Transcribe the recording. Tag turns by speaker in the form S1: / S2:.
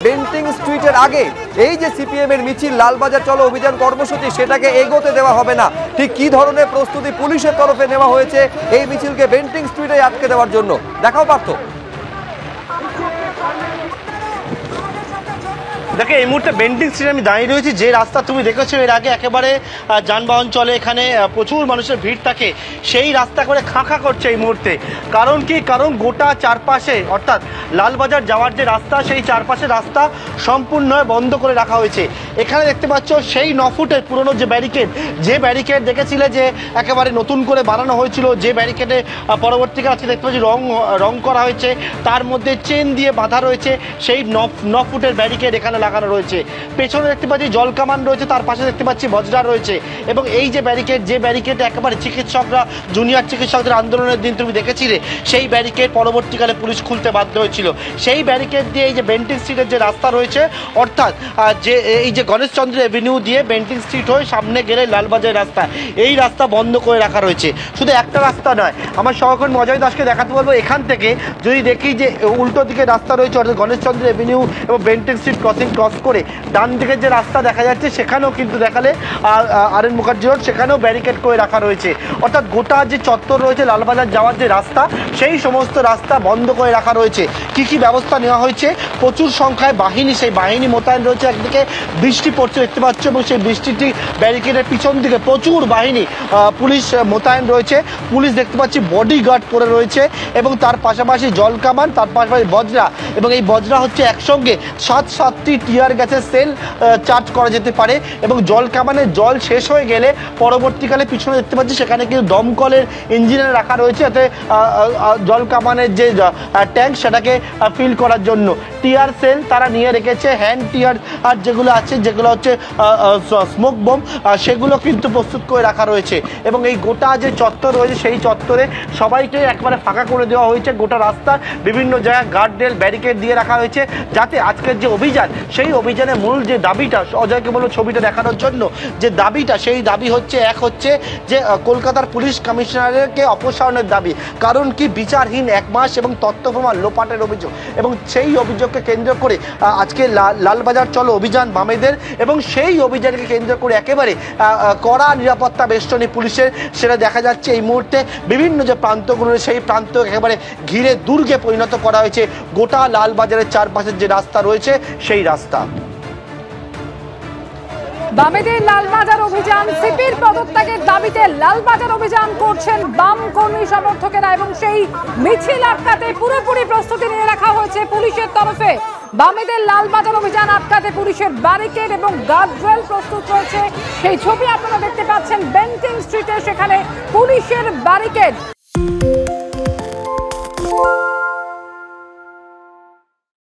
S1: Bentinck স্ট্রিটের আগে এই যে সিপিএম এর মিছিল লালবাজার চলো অভিযান কর্মসূচি সেটাকে এগোতে দেওয়া হবে না। ঠিক কি ধরনের প্রস্তুতি পুলিশের তরফে নেওয়া হয়েছে এই মিছিলকে বেন্টিং স্ট্রিটে আটকে দেওয়ার জন্য, দেখাও পার্থ।
S2: দেখো এই মুহূর্তে বেন্টিং স্ট্রিটে আমি দাঁড়িয়ে রয়েছি, যে রাস্তা তুমি দেখেছো এর আগে একেবারে যানবাহন চলে, এখানে প্রচুর মানুষের ভিড় থাকে, সেই রাস্তা করে খাঁখা করছে এই মুহূর্তে। কারণ কি, কারণ গোটা চারপাশে অর্থাৎ লালবাজার যাওয়ার যে রাস্তা সেই চারপাশে রাস্তা সম্পূর্ণ বন্ধ করে রাখা হয়েছে। এখানে দেখতে পাচ্ছ সেই 9 ফুটের পুরনো যে ব্যারিকেড দেখেছিলে যে একেবারে নতুন করে বানানো হয়েছিল, যে ব্যারিকেডে পরবর্তীকালে আজকে দেখতে পাচ্ছি রং করা হয়েছে, তার মধ্যে চেন দিয়ে বাঁধা রয়েছে, সেই 9 ফুটের ব্যারিকেড এখানে লাগানো রয়েছে। পেছনে দেখতে পাচ্ছি জল কামান রয়েছে, তার পাশে দেখতে পাচ্ছি বজরা রয়েছে। এবং এই যে ব্যারিকেড একেবারে চিকিৎসকরা, জুনিয়র চিকিৎসকদের আন্দোলনের দিন তুমি দেখেছিলে, সেই ব্যারিকেড পরবর্তীকালে পুলিশ খুলতে বাধ্য হয়েছিল। সেই ব্যারিকেড দিয়ে এই যে বেন্টিং স্ট্রিটের যে রাস্তা রয়েছে, অর্থাৎ যে এই যে গণেশচন্দ্র এভিনিউ দিয়ে বেন্টিং স্ট্রিট হয়ে সামনে গেলে লালবাজার রাস্তা, এই রাস্তা বন্ধ করে রাখা রয়েছে। শুধু একটা রাস্তা নয়, আমার সহকর্মী অজয় দাসকে দেখাতে বলবো, এখান থেকে যদি দেখি যে উল্টো দিকে রাস্তা রয়েছে অর্থাৎ গণেশচন্দ্র এভিনিউ এবং বেন্টিং স্ট্রিট ক্রস করে ডান দিকের যে রাস্তা দেখা যাচ্ছে সেখানেও কিন্তু দেখালে আর.এন. মুখার্জি রোড, সেখানেও ব্যারিকেড করে রাখা রয়েছে। অর্থাৎ গোটা যে চত্বর রয়েছে লালবাজার যাওয়ার যে রাস্তা, সেই সমস্ত রাস্তা বন্ধ করে রাখা রয়েছে। কি ব্যবস্থা নেওয়া হয়েছে, প্রচুর সংখ্যায় সেই বাহিনী মোতায়েন রয়েছে। একদিকে বৃষ্টি পড়ছে দেখতে পাচ্ছ, এবং সেই বৃষ্টিটি ব্যারিকেডের পিছন দিকে প্রচুর বাহিনী পুলিশ মোতায়েন রয়েছে। পুলিশ দেখতে পাচ্ছি বডিগার্ড করে রয়েছে, এবং তার পাশাপাশি জল কামান, তার পাশাপাশি বজরা, এবং এই বজরা হচ্ছে একসঙ্গে 7টি টিয়ার গ্যাসের সেল চার্জ করা যেতে পারে। এবং জল কামানের জল শেষ হয়ে গেলে পরবর্তীকালে পিছনে দেখতে পাচ্ছি সেখানে কিন্তু দমকলের ইঞ্জিনে রাখা রয়েছে, যাতে জল কামানের যে ট্যাঙ্ক সেটাকে ফিল করার জন্য। টিয়ার সেল তারা নিয়ে রেখেছে, হ্যান্ড টিয়ার আর যেগুলো আছে, যেগুলো হচ্ছে স্মোক বোম, সেগুলো কিন্তু প্রস্তুত করে রাখা রয়েছে। এবং এই গোটা যে চত্বর রয়েছে সেই চত্বরে সবাইকে একবারে ফাঁকা করে দেওয়া হয়েছে। গোটা রাস্তা বিভিন্ন জায়গায় গার্ডরেল ব্যারিকেড দিয়ে রাখা হয়েছে, যাতে আজকের যে অভিযান, সেই অভিযানের মূল যে দাবিটা, অজয়কে বলবো ছবিটা দেখানোর জন্য, যে দাবিটা, সেই দাবি হচ্ছে যে কলকাতার পুলিশ কমিশনারকে অপসারণের দাবি। কারণ কি, বিচারহীন 1 মাস এবং তথ্য প্রমাণ লোপাটের অভিযোগ, এবং সেই অভিযোগকে কেন্দ্র করে আজকে লালবাজার চলো অভিযান বামেদের, এবং সেই অভিযানকে কেন্দ্র করে একেবারে কড়া নিরাপত্তা বেষ্টনী পুলিশের, সেটা দেখা যাচ্ছে এই মুহূর্তে বিভিন্ন যে প্রান্তগুলো, সেই প্রান্ত একেবারে ঘিরে দুর্গে পরিণত করা হয়েছে গোটা লালবাজারের চারপাশের যে রাস্তা রয়েছে সেই রাস্তা।
S3: বামেদের লালবাজার অভিযান, সিপির পদত্যাগের দাবিতে লালবাজার অভিযান করছেন বাম কর্মী সমর্থকেরা, এবং সেই মিছিল আটকাতে পুরোপুরি প্রস্তুতি নিয়ে রাখা হয়েছে পুলিশের তরফে। বামেদের লালবাজার অভিযান আটকাতে পুলিশের ব্যারিকেড এবং গার্ডরেল প্রস্তুত রয়েছে। সেই ছবি আপনারা দেখতে পাচ্ছেন বেন্টিং স্ট্রিটে, সেখানে পুলিশের ব্যারিকেড।